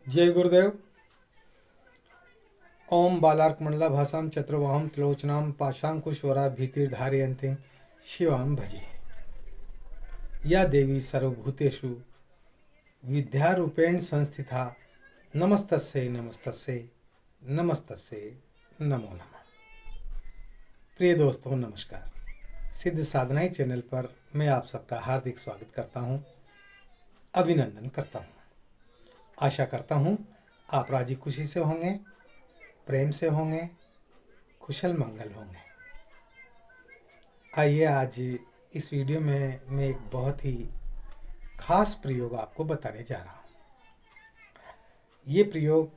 जय गुरुदेव। ओम बालार्कमंडला भाषाम चतुर्वाहम त्रिलोचनाम पाशांकुशवरा भीतिर्धारयन्तीं शिवां भजे। या देवी सर्वभूतेषु विद्यारूपेण संस्थिता नमस्तस्यै नमस्तस्यै नमस्तस्यै नमो नमः। प्रिय दोस्तों नमस्कार। सिद्ध साधनाएं चैनल पर मैं आप सबका हार्दिक स्वागत करता हूं, अभिनंदन करता हूं। आशा करता हूं आप राजी खुशी से होंगे, प्रेम से होंगे, कुशल मंगल होंगे। आइए आज इस वीडियो में मैं एक बहुत ही खास प्रयोग आपको बताने जा रहा हूं। ये प्रयोग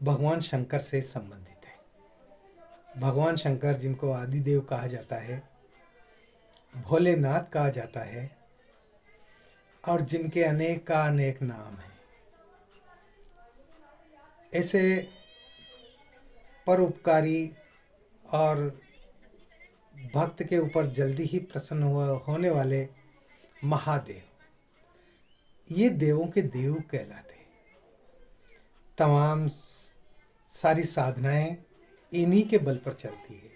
भगवान शंकर से संबंधित है। भगवान शंकर, जिनको आदिदेव कहा जाता है, भोलेनाथ कहा जाता है और जिनके अनेक का अनेक नाम हैं, ऐसे परोपकारी और भक्त के ऊपर जल्दी ही प्रसन्न होने वाले महादेव, ये देवों के देव कहलाते हैं। तमाम सारी साधनाएं इन्हीं के बल पर चलती है।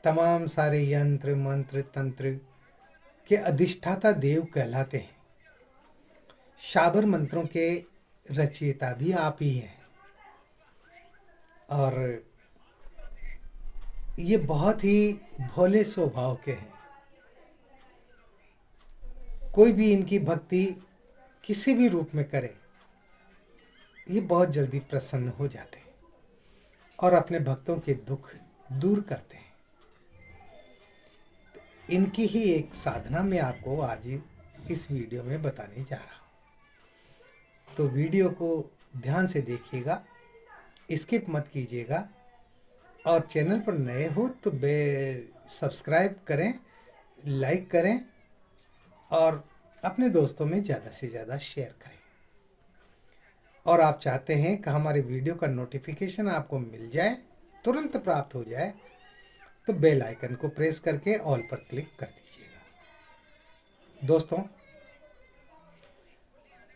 तमाम सारे यंत्र मंत्र तंत्र के अधिष्ठाता देव कहलाते हैं। शाबर मंत्रों के रचयिता भी आप ही हैं और ये बहुत ही भोले स्वभाव के हैं। कोई भी इनकी भक्ति किसी भी रूप में करे, ये बहुत जल्दी प्रसन्न हो जाते हैं और अपने भक्तों के दुख दूर करते हैं। तो इनकी ही एक साधना मैं आपको आज इस वीडियो में बताने जा रहा हूँ। तो वीडियो को ध्यान से देखिएगा, स्किप मत कीजिएगा और चैनल पर नए हो तो सब्सक्राइब करें, लाइक करें और अपने दोस्तों में ज़्यादा से ज़्यादा शेयर करें। और आप चाहते हैं कि हमारे वीडियो का नोटिफिकेशन आपको मिल जाए, तुरंत प्राप्त हो जाए, तो बेल आइकन को प्रेस करके ऑल पर क्लिक कर दीजिएगा। दोस्तों,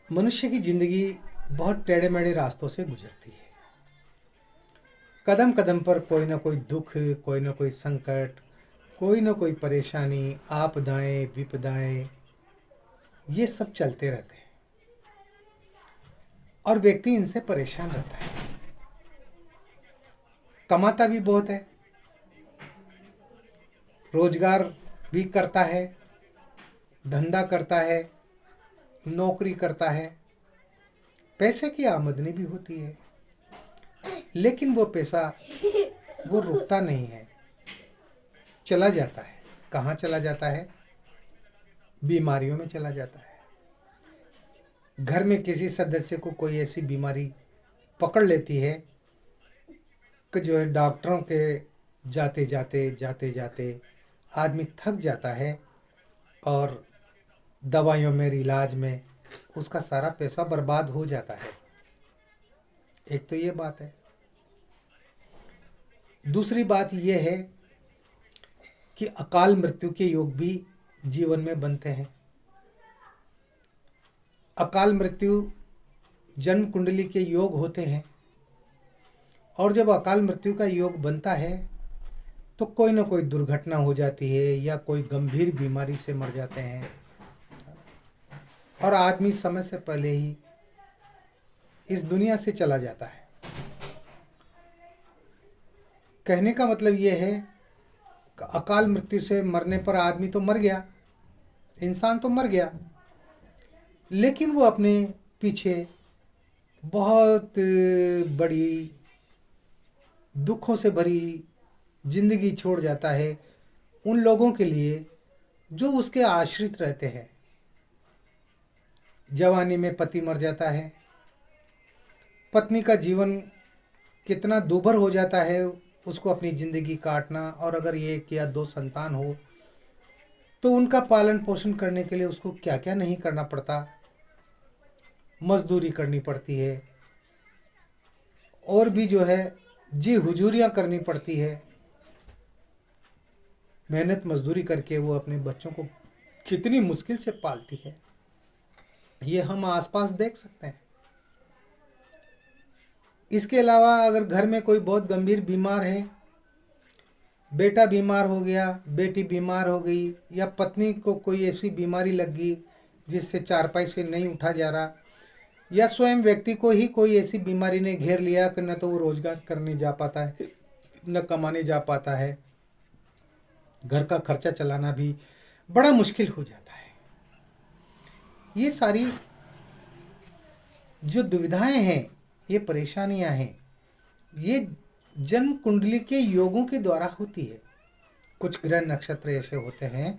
मनुष्य की जिंदगी बहुत टेढ़े मेढ़े रास्तों से गुजरती है। कदम कदम पर कोई ना कोई दुख, कोई ना कोई संकट, कोई ना कोई परेशानी, आपदाएं विपदाएं, ये सब चलते रहते हैं और व्यक्ति इनसे परेशान रहता है। कमाता भी बहुत है, रोजगार भी करता है, धंधा करता है, नौकरी करता है, पैसे की आमदनी भी होती है, लेकिन वो पैसा वो रुकता नहीं है, चला जाता है। कहाँ चला जाता है? बीमारियों में चला जाता है। घर में किसी सदस्य को कोई ऐसी बीमारी पकड़ लेती है कि जो है डॉक्टरों के जाते जाते जाते जाते आदमी थक जाता है और दवाइयों में, इलाज में उसका सारा पैसा बर्बाद हो जाता है। एक तो ये बात है। दूसरी बात यह है कि अकाल मृत्यु के योग भी जीवन में बनते हैं। अकाल मृत्यु जन्म कुंडली के योग होते हैं और जब अकाल मृत्यु का योग बनता है तो कोई ना कोई दुर्घटना हो जाती है या कोई गंभीर बीमारी से मर जाते हैं और आदमी समय से पहले ही इस दुनिया से चला जाता है। कहने का मतलब यह है कि अकाल मृत्यु से मरने पर आदमी तो मर गया, इंसान तो मर गया, लेकिन वो अपने पीछे बहुत बड़ी दुखों से भरी जिंदगी छोड़ जाता है उन लोगों के लिए जो उसके आश्रित रहते हैं। जवानी में पति मर जाता है, पत्नी का जीवन कितना दूभर हो जाता है, उसको अपनी ज़िंदगी काटना, और अगर एक या दो संतान हो तो उनका पालन पोषण करने के लिए उसको क्या क्या नहीं करना पड़ता। मजदूरी करनी पड़ती है और भी जो है जी हुजूरियाँ करनी पड़ती है। मेहनत मजदूरी करके वो अपने बच्चों को कितनी मुश्किल से पालती है, ये हम आसपास देख सकते हैं। इसके अलावा अगर घर में कोई बहुत गंभीर बीमार है, बेटा बीमार हो गया, बेटी बीमार हो गई, या पत्नी को कोई ऐसी बीमारी लग गई जिससे चारपाई से नहीं उठा जा रहा, या स्वयं व्यक्ति को ही कोई ऐसी बीमारी ने घेर लिया कि न तो वो रोजगार करने जा पाता है, न कमाने जा पाता है, घर का खर्चा चलाना भी बड़ा मुश्किल हो जाता है। ये सारी जो दुविधाएं हैं, ये परेशानियां हैं, ये जन्म कुंडली के योगों के द्वारा होती है। कुछ ग्रह नक्षत्र ऐसे होते हैं,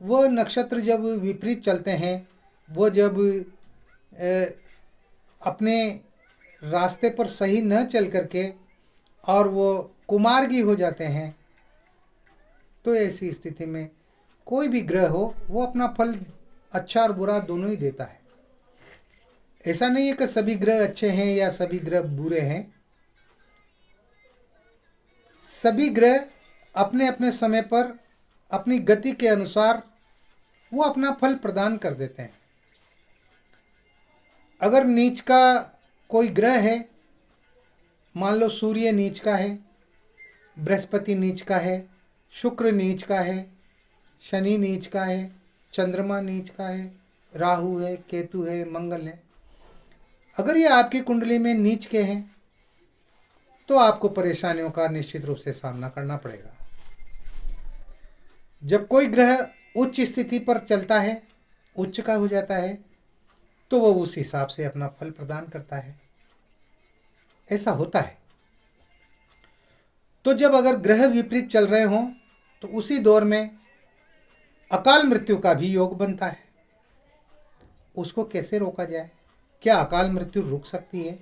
वो नक्षत्र जब विपरीत चलते हैं, वो जब अपने रास्ते पर सही न चल करके और वो कुमार्गी हो जाते हैं, तो ऐसी स्थिति में कोई भी ग्रह हो वो अपना फल अच्छा और बुरा दोनों ही देता है। ऐसा नहीं है कि सभी ग्रह अच्छे हैं या सभी ग्रह बुरे हैं। सभी ग्रह अपने अपने समय पर अपनी गति के अनुसार वो अपना फल प्रदान कर देते हैं। अगर नीच का कोई ग्रह है, मान लो सूर्य नीच का है, बृहस्पति नीच का है, शुक्र नीच का है, शनि नीच का है, चंद्रमा नीच का है, राहु है, केतु है, मंगल है, अगर ये आपकी कुंडली में नीच के हैं तो आपको परेशानियों का निश्चित रूप से सामना करना पड़ेगा। जब कोई ग्रह उच्च स्थिति पर चलता है, उच्च का हो जाता है, तो वो उस हिसाब से अपना फल प्रदान करता है। ऐसा होता है। तो जब अगर ग्रह विपरीत चल रहे हों तो उसी दौर में अकाल मृत्यु का भी योग बनता है। उसको कैसे रोका जाए? क्या अकाल मृत्यु रुक सकती है?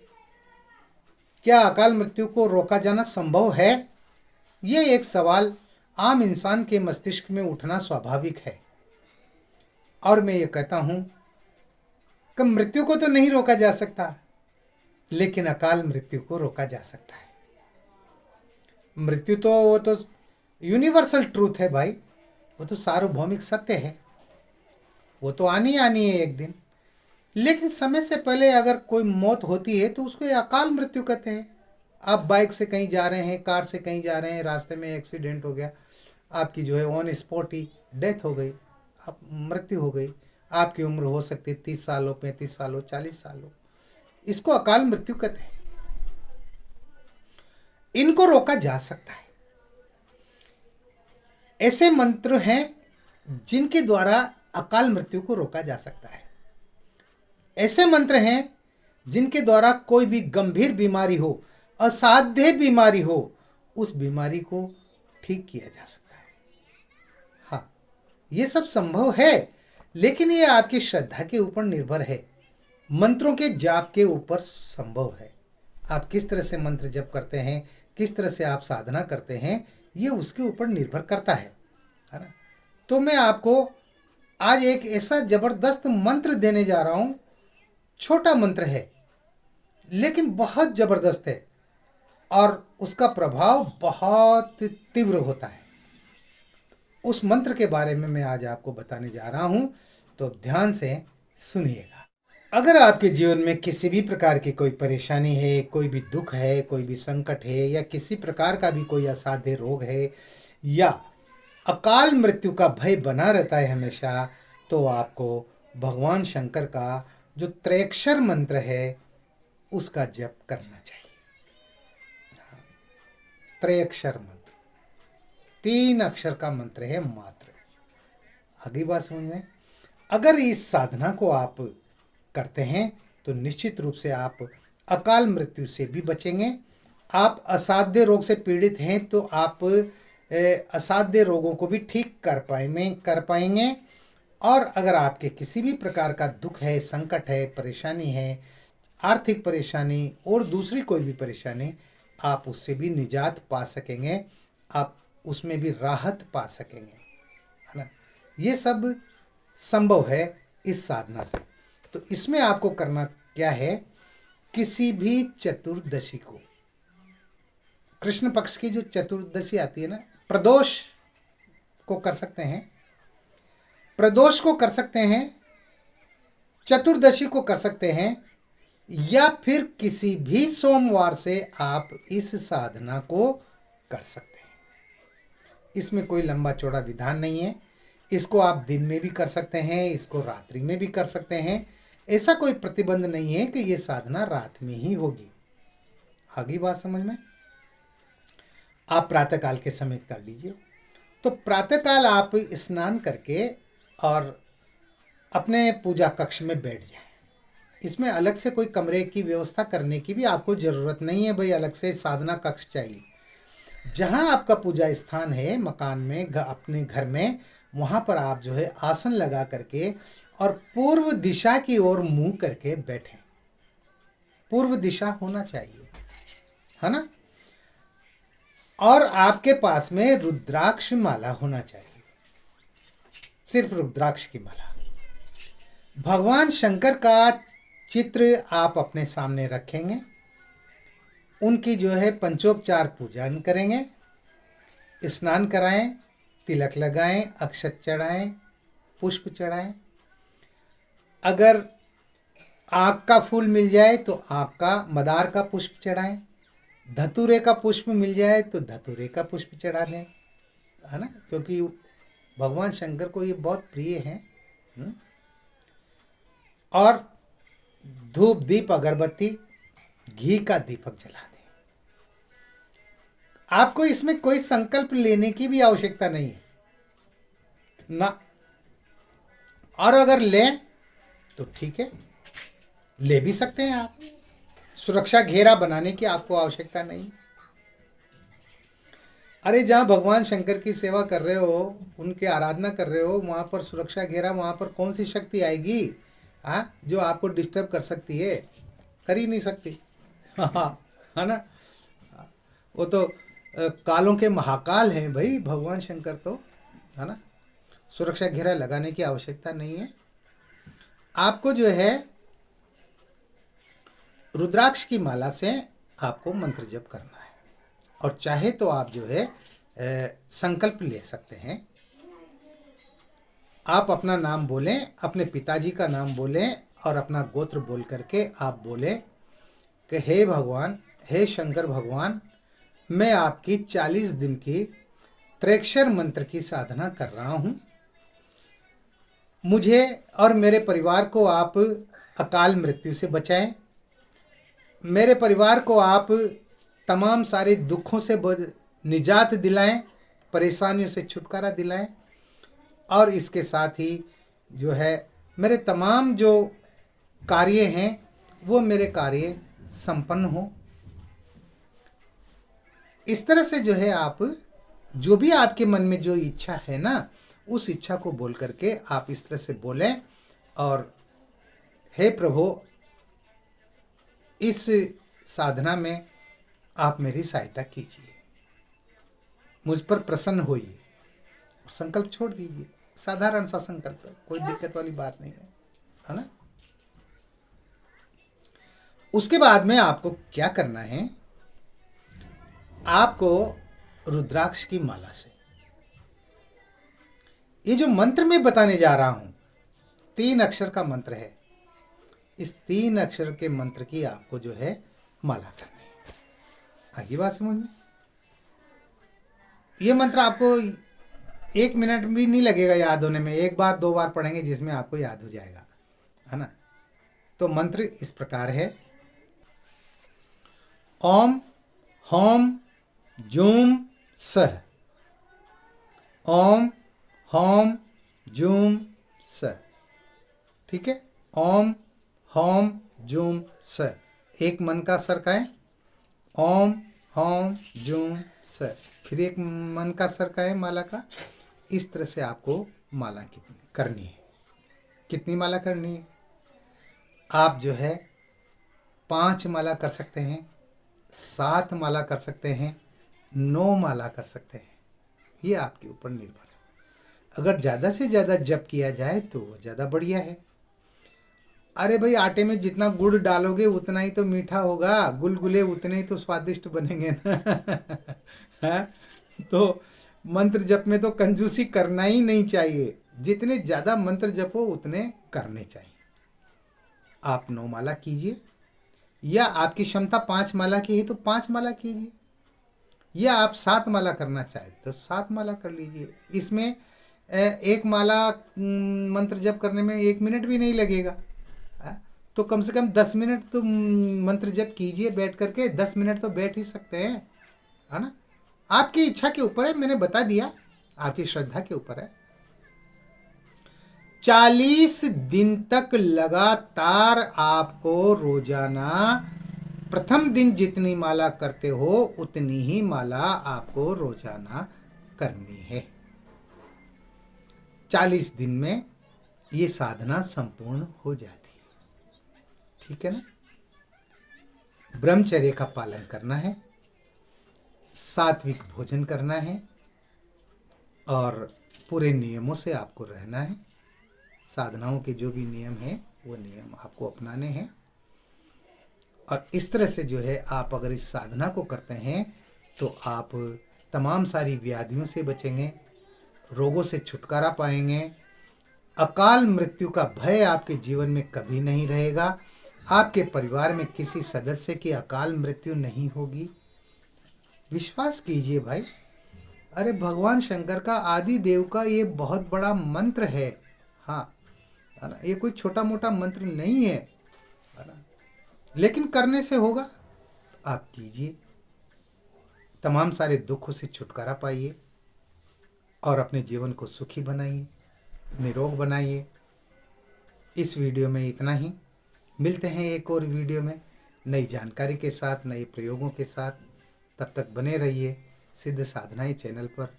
क्या अकाल मृत्यु को रोका जाना संभव है? ये एक सवाल आम इंसान के मस्तिष्क में उठना स्वाभाविक है। और मैं ये कहता हूं कि मृत्यु को तो नहीं रोका जा सकता, लेकिन अकाल मृत्यु को रोका जा सकता है। मृत्यु तो वो तो यूनिवर्सल ट्रूथ है भाई, वो तो सार्वभौमिक सत्य है, वो तो आनी आनी है एक दिन। लेकिन समय से पहले अगर कोई मौत होती है तो उसको अकाल मृत्यु कहते हैं। आप बाइक से कहीं जा रहे हैं, कार से कहीं जा रहे हैं, रास्ते में एक्सीडेंट हो गया, आपकी जो है ऑन स्पॉट ही डेथ हो गई, आप मृत्यु हो गई। आपकी उम्र हो सकती है 30 साल हो, 35 साल हो, 40 साल हो, इसको अकाल मृत्यु कहते हैं। इनको रोका जा सकता है। ऐसे मंत्र हैं जिनके द्वारा अकाल मृत्यु को रोका जा सकता है। ऐसे मंत्र हैं जिनके द्वारा कोई भी गंभीर बीमारी हो, असाध्य बीमारी हो, उस बीमारी को ठीक किया जा सकता है। हाँ, ये सब संभव है, लेकिन ये आपकी श्रद्धा के ऊपर निर्भर है, मंत्रों के जाप के ऊपर संभव है। आप किस तरह से मंत्र जप करते हैं, किस तरह से आप साधना करते हैं, ये उसके ऊपर निर्भर करता है ना। तो मैं आपको आज एक ऐसा जबरदस्त मंत्र देने जा रहा हूं। छोटा मंत्र है लेकिन बहुत जबरदस्त है और उसका प्रभाव बहुत तीव्र होता है। उस मंत्र के बारे में मैं आज आपको बताने जा रहा हूं, तो ध्यान से सुनिएगा। अगर आपके जीवन में किसी भी प्रकार की कोई परेशानी है, कोई भी दुख है, कोई भी संकट है, या किसी प्रकार का भी कोई असाध्य रोग है, या अकाल मृत्यु का भय बना रहता है हमेशा, तो आपको भगवान शंकर का जो त्रैक्षर मंत्र है उसका जप करना चाहिए। त्रैक्षर मंत्र 3 अक्षर का मंत्र है मात्र। आगे बात समझ में? अगर इस साधना को आप करते हैं तो निश्चित रूप से आप अकाल मृत्यु से भी बचेंगे। आप असाध्य रोग से पीड़ित हैं तो आप असाध्य रोगों को भी ठीक कर पाएंगे। और अगर आपके किसी भी प्रकार का दुख है, संकट है, परेशानी है, आर्थिक परेशानी और दूसरी कोई भी परेशानी, आप उससे भी निजात पा सकेंगे, आप उसमें भी राहत पा सकेंगे, है ना। ये सब संभव है इस साधना से। तो इसमें आपको करना क्या है, किसी भी चतुर्दशी को, कृष्ण पक्ष की जो चतुर्दशी आती है ना, प्रदोष को कर सकते हैं, प्रदोष को कर सकते हैं, चतुर्दशी को कर सकते हैं, या फिर किसी भी सोमवार से आप इस साधना को कर सकते हैं। इसमें कोई लंबा चौड़ा विधान नहीं है। इसको आप दिन में भी कर सकते हैं, इसको रात्रि में भी कर सकते हैं। ऐसा कोई प्रतिबंध नहीं है कि ये साधना रात में ही होगी। आगे बात समझ में? आप प्रातःकाल के समय कर लीजिए। तो प्रातःकाल आप स्नान करके और अपने पूजा कक्ष में बैठ जाएं। इसमें अलग से कोई कमरे की व्यवस्था करने की भी आपको ज़रूरत नहीं है भाई, अलग से साधना कक्ष चाहिए। जहां आपका पूजा स्थान है मकान में, अपने घर में, वहां पर आप जो है आसन लगा करके और पूर्व दिशा की ओर मुंह करके बैठें। पूर्व दिशा होना चाहिए, है ना। और आपके पास में रुद्राक्ष माला होना चाहिए, सिर्फ रुद्राक्ष की माला। भगवान शंकर का चित्र आप अपने सामने रखेंगे, उनकी जो है पंचोपचार पूजन करेंगे, स्नान कराएं, तिलक लगाएं, अक्षत चढ़ाएं, पुष्प चढ़ाएं। अगर आक का फूल मिल जाए तो आक का, मदार का पुष्प चढ़ाएं। धतूरे का पुष्प मिल जाए तो धतूरे का पुष्प चढ़ा दें, है ना, क्योंकि भगवान शंकर को ये बहुत प्रिय है। और धूप दीप अगरबत्ती घी का दीपक जला दें। आपको इसमें कोई संकल्प लेने की भी आवश्यकता नहीं है ना। और अगर लें तो ठीक है, ले भी सकते हैं आप। सुरक्षा घेरा बनाने की आपको आवश्यकता नहीं। अरे जहाँ भगवान शंकर की सेवा कर रहे हो, उनकी आराधना कर रहे हो, वहाँ पर सुरक्षा घेरा, वहाँ पर कौन सी शक्ति आएगी जो आपको डिस्टर्ब कर सकती है? कर ही नहीं सकती। हाँ, है ना। वो तो कालों के महाकाल हैं भाई भगवान शंकर तो, है ना। सुरक्षा घेरा लगाने की आवश्यकता नहीं है। आपको जो है रुद्राक्ष की माला से आपको मंत्र जप करना है। और चाहे तो आप जो है संकल्प ले सकते हैं। आप अपना नाम बोलें, अपने पिताजी का नाम बोलें और अपना गोत्र बोल करके आप बोलें कि हे भगवान, हे शंकर भगवान, मैं आपकी 40 दिन की त्रेक्षर मंत्र की साधना कर रहा हूँ। मुझे और मेरे परिवार को आप अकाल मृत्यु से बचाएं। मेरे परिवार को आप तमाम सारे दुखों से निजात दिलाएं, परेशानियों से छुटकारा दिलाएं। और इसके साथ ही जो है मेरे तमाम जो कार्य हैं वो मेरे कार्य संपन्न हो। इस तरह से जो है आप जो भी आपके मन में जो इच्छा है ना, उस इच्छा को बोल करके आप इस तरह से बोलें और हे प्रभु, इस साधना में आप मेरी सहायता कीजिए, मुझ पर प्रसन्न होइए। संकल्प छोड़ दीजिए, साधारण सा संकल्प है, कोई दिक्कत वाली बात नहीं है ना। उसके बाद में आपको क्या करना है, आपको रुद्राक्ष की माला से ये जो मंत्र मैं बताने जा रहा हूं, 3 अक्षर का मंत्र है। इस 3 अक्षर के मंत्र की आपको जो है माला करनी है। आगे बात समझ में? ये मंत्र आपको 1 मिनट भी नहीं लगेगा याद होने में। 1 बार 2 बार पढ़ेंगे जिसमें आपको याद हो जाएगा, है ना। तो मंत्र इस प्रकार है, ओम होम जूम सह। ओम होम जूम सह। ठीक है, ओम होम जूम सह। एक मन का सरकाएं, ओम होम जूम सह। फिर एक मन का सरकाएं माला का। इस तरह से आपको माला कितनी करनी है, कितनी माला करनी है? आप जो है 5 माला कर सकते हैं, 7 माला कर सकते हैं, 9 माला कर सकते हैं। ये आपके ऊपर निर्भर है। अगर ज़्यादा से ज़्यादा जप किया जाए तो ज़्यादा बढ़िया है। अरे भाई, आटे में जितना गुड़ डालोगे उतना ही तो मीठा होगा, गुलगुले उतने ही तो स्वादिष्ट बनेंगे ना। तो मंत्र जप में तो कंजूसी करना ही नहीं चाहिए। जितने ज़्यादा मंत्र जपो उतने करने चाहिए। आप 9 माला कीजिए या आपकी क्षमता 5 माला की है तो 5 माला कीजिए, या आप 7 माला करना चाहें तो 7 माला कर लीजिए। इसमें एक माला मंत्र जप करने में 1 मिनट भी नहीं लगेगा। तो कम से कम 10 मिनट तो मंत्र जप कीजिए बैठ करके। 10 मिनट तो बैठ ही सकते हैं, है ना। आपकी इच्छा के ऊपर है, मैंने बता दिया, आपकी श्रद्धा के ऊपर है। 40 दिन तक लगातार आपको रोजाना प्रथम दिन जितनी माला करते हो उतनी ही माला आपको रोजाना करनी है। 40 दिन में ये साधना संपूर्ण हो जाती है, ठीक है ना। ब्रह्मचर्य का पालन करना है, सात्विक भोजन करना है और पूरे नियमों से आपको रहना है। साधनाओं के जो भी नियम हैं वो नियम आपको अपनाने हैं। और इस तरह से जो है आप अगर इस साधना को करते हैं तो आप तमाम सारी व्याधियों से बचेंगे, रोगों से छुटकारा पाएंगे, अकाल मृत्यु का भय आपके जीवन में कभी नहीं रहेगा, आपके परिवार में किसी सदस्य की अकाल मृत्यु नहीं होगी। विश्वास कीजिए भाई, अरे भगवान शंकर का आदि देव का ये बहुत बड़ा मंत्र है, हाँ, है ना। ये कोई छोटा मोटा मंत्र नहीं है ना। लेकिन करने से होगा, आप कीजिए, तमाम सारे दुखों से छुटकारा पाइए और अपने जीवन को सुखी बनाइए, निरोग बनाइए। इस वीडियो में इतना ही। मिलते हैं एक और वीडियो में नई जानकारी के साथ, नए प्रयोगों के साथ। तब तक बने रहिए सिद्ध साधनाएं चैनल पर,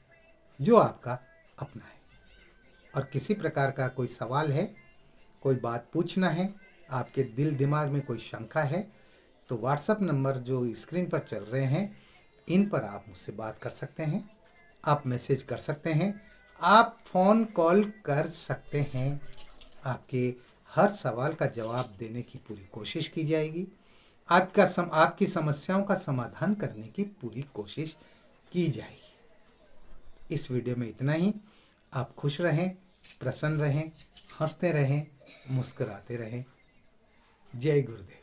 जो आपका अपना है। और किसी प्रकार का कोई सवाल है, कोई बात पूछना है, आपके दिल दिमाग में कोई शंका है, तो व्हाट्सएप नंबर जो स्क्रीन पर चल रहे हैं इन पर आप मुझसे बात कर सकते हैं, आप मैसेज कर सकते हैं, आप फ़ोन कॉल कर सकते हैं। आपके हर सवाल का जवाब देने की पूरी कोशिश की जाएगी। आपकी समस्याओं का समाधान करने की पूरी कोशिश की जाएगी। इस वीडियो में इतना ही। आप खुश रहें, प्रसन्न रहें, हंसते रहें, मुस्कुराते रहें। जय गुरुदेव।